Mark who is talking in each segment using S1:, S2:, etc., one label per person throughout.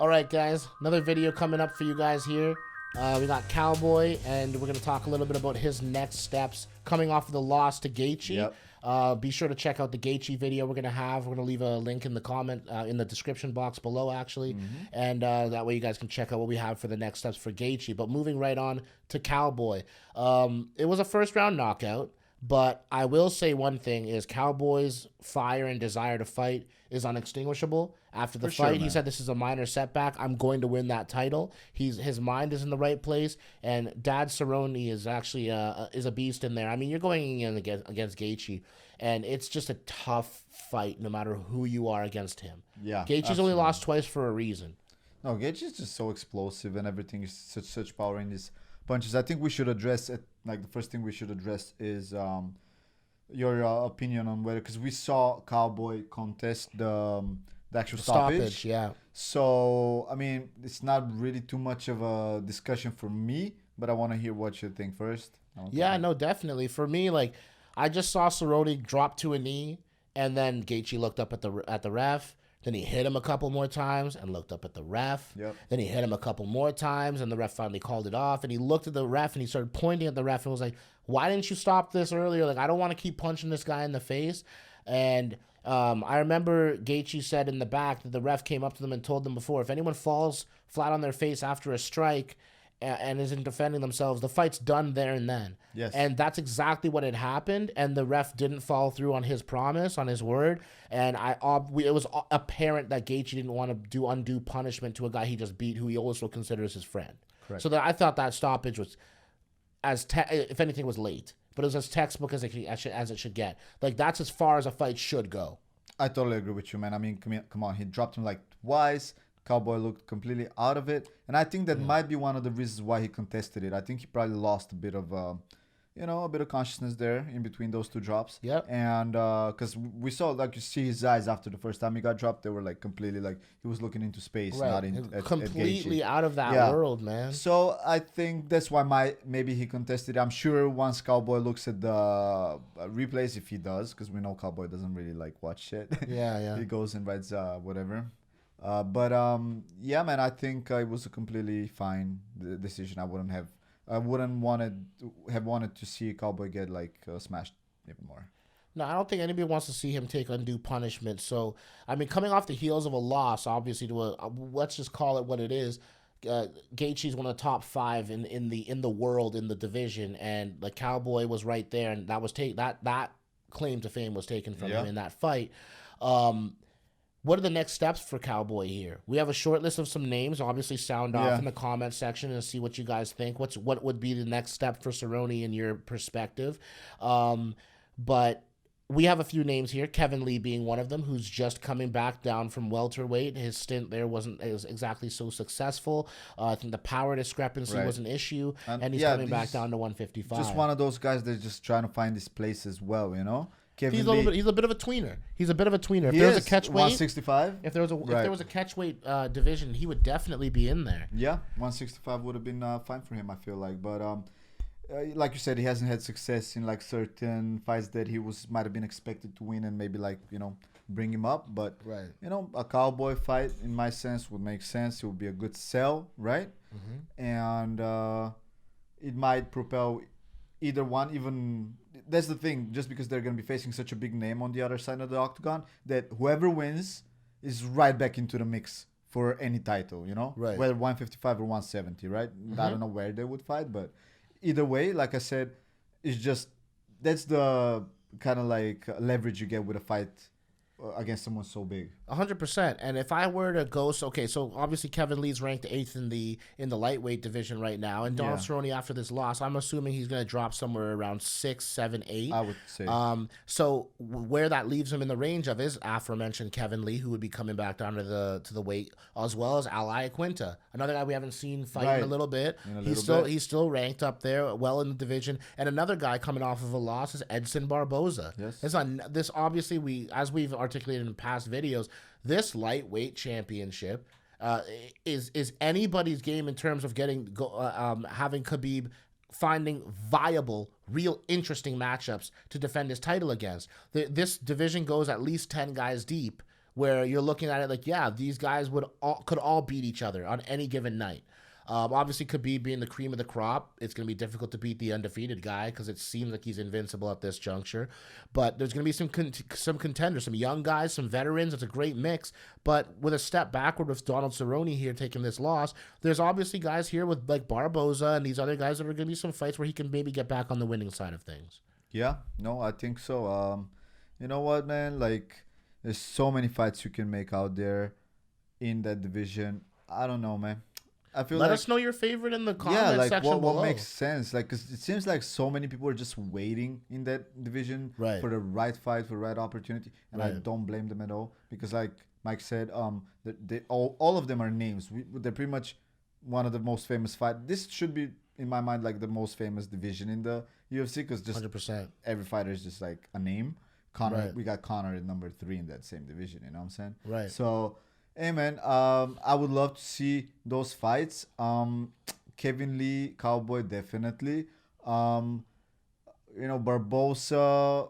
S1: All right, guys, another video coming up for you guys here. We got Cowboy, and we're going to talk a little bit about his next steps coming off of the loss to Gaethje.
S2: Yep.
S1: Be sure to check out the Gaethje video we're going to have. We're going to leave a link in the comment, in the description box below, actually. And that way you guys can check out what we have for the next steps for Gaethje. But moving right on to Cowboy. It was a first-round knockout, but I will say one thing is Cowboy's fire and desire to fight is unextinguishable. After the fight, he said, "This is a minor setback. I'm going to win that title." His mind is in the right place, and Dad Cerrone is actually is a beast in there. I mean, you're going in against Gaethje, and it's just a tough fight no matter who you are against him.
S2: Yeah,
S1: Gaethje's only lost twice for a reason.
S2: No, Gaethje is just so explosive, and everything is such power in his punches. I think we should address it. Like the first thing we should address is your opinion on whether, because we saw Cowboy contest the actual stoppage.
S1: Yeah.
S2: So I mean, it's not really too much of a discussion for me, but I want to hear what you think first.
S1: Yeah, no, definitely. For me, like, I just saw Cerrone drop to a knee, and then Gaethje looked up at the ref. Then he hit him a couple more times and looked up at the ref.
S2: Yep.
S1: Then he hit him a couple more times, and the ref finally called it off. And he looked at the ref, and he started pointing at the ref and was like, "Why didn't you stop this earlier? Like, I don't want to keep punching this guy in the face." And I remember Gaethje said in the back that the ref came up to them and told them before, if anyone falls flat on their face after a strike and isn't defending themselves, the fight's done there and then.
S2: Yes.
S1: And that's exactly what had happened, and the ref didn't follow through on his promise, on his word, and it was apparent that Gaethje didn't want to do undue punishment to a guy he just beat, who he also considers his friend.
S2: Correct.
S1: So I thought that stoppage was, if anything, was late, but it was as textbook as it should get. Like, that's as far as a fight should go.
S2: I totally agree with you, man. I mean, come on. He dropped him like twice. Cowboy looked completely out of it. And I think that might be one of the reasons why he contested it. I think he probably lost a bit of, a bit of consciousness there in between those two drops.
S1: Yep.
S2: And because we saw, like, you see his eyes after the first time he got dropped, they were like completely, like, he was looking into space, not
S1: completely
S2: at
S1: out of that world, man.
S2: So I think that's why maybe he contested. I'm sure once Cowboy looks at the replays, if he does, because we know Cowboy doesn't really like watch shit.
S1: Yeah.
S2: He goes and writes whatever. But yeah, man, I think it was a completely fine decision. I wouldn't have wanted to see Cowboy get like smashed even more.
S1: No, I don't think anybody wants to see him take undue punishment. So, I mean, coming off the heels of a loss, obviously, let's just call it what it is. Gaethje's one of the top 5 in the world in the division, and the Cowboy was right there, and that claim to fame was taken from him in that fight. What are the next steps for Cowboy here? We have a short list of some names. Obviously, sound off in the comment section and see what you guys think. What would be the next step for Cerrone in your perspective? But we have a few names here, Kevin Lee being one of them, who's just coming back down from welterweight. His stint there wasn't exactly so successful. I think the power discrepancy was an issue, and he's coming back down to 155.
S2: Just one of those guys that's just trying to find his place as well, you know?
S1: He's a bit of a tweener. If
S2: there was a catch weight, 165.
S1: If there was a catch weight division, he would definitely be in there.
S2: Yeah, 165 would have been fine for him, I feel like. But like you said, he hasn't had success in like certain fights that he might have been expected to win and maybe like bring him up. But a Cowboy fight, in my sense, would make sense. It would be a good sell, right? And it might propel either one, even. That's the thing, just because they're going to be facing such a big name on the other side of the octagon, that whoever wins is right back into the mix for any title,
S1: Right.
S2: Whether 155 or 170, right? I don't know where they would fight, but either way, like I said, it's just, that's the kind of like leverage you get with a fight against someone so big.
S1: 100%. And if I were to go, so obviously Kevin Lee's ranked 8th in the lightweight division right now, and Donald Cerrone, after this loss, I'm assuming he's going to drop somewhere around 6, 7, 8.
S2: I would say.
S1: So where that leaves him in the range of is aforementioned Kevin Lee, who would be coming back down to the weight, as well as Ally Quinta, another guy we haven't seen fight in a little bit. He's still ranked up there, well in the division, and another guy coming off of a loss is Edson Barboza.
S2: Yes.
S1: This obviously as we've articulated in past videos, this lightweight championship is anybody's game in terms of having Khabib finding viable, real interesting matchups to defend his title against. This division goes at least 10 guys deep where you're looking at it like, yeah, these guys could all beat each other on any given night. Obviously, Khabib being the cream of the crop, it's going to be difficult to beat the undefeated guy because it seems like he's invincible at this juncture. But there's going to be some contenders, some young guys, some veterans. It's a great mix. But with a step backward with Donald Cerrone here taking this loss, there's obviously guys here with like Barboza and these other guys that are going to be some fights where he can maybe get back on the winning side of things.
S2: Yeah, no, I think so. You know what, man? Like, there's so many fights you can make out there in that division. I don't know, man. I feel
S1: Let us know your favorite in the comment section below.
S2: What makes sense? Like, 'cause it seems like so many people are just waiting in that division for the right fight, for the right opportunity, and I don't blame them at all because, like Mike said, all of them are names. They're pretty much one of the most famous fights. This should be, in my mind, like the most famous division in the UFC because just
S1: 100%.
S2: Every fighter is just like a name. We got Conor at number 3 in that same division. You know what I'm saying?
S1: Right.
S2: So. Hey man, I would love to see those fights. Kevin Lee, Cowboy, definitely. Barbosa.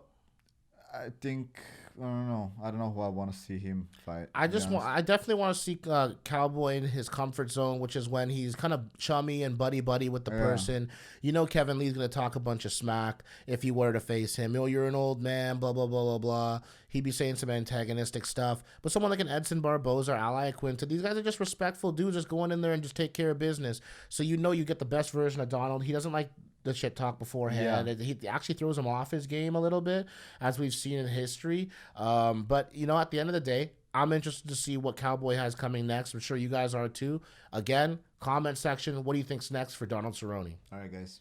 S2: I think I don't know. I don't know who I want to see him fight.
S1: I definitely want to see Cowboy in his comfort zone, which is when he's kind of chummy and buddy with the person. You know, Kevin Lee's gonna talk a bunch of smack if you were to face him. Oh, you're an old man, blah blah blah blah blah. He'd be saying some antagonistic stuff. But someone like an Edson Barboza or Ally Quinta, these guys are just respectful dudes, just going in there and just take care of business. So you know you get the best version of Donald. He doesn't like the shit talk beforehand. Yeah. He actually throws him off his game a little bit, as we've seen in history. But, at the end of the day, I'm interested to see what Cowboy has coming next. I'm sure you guys are too. Again, comment section. What do you think's next for Donald Cerrone?
S2: All right, guys.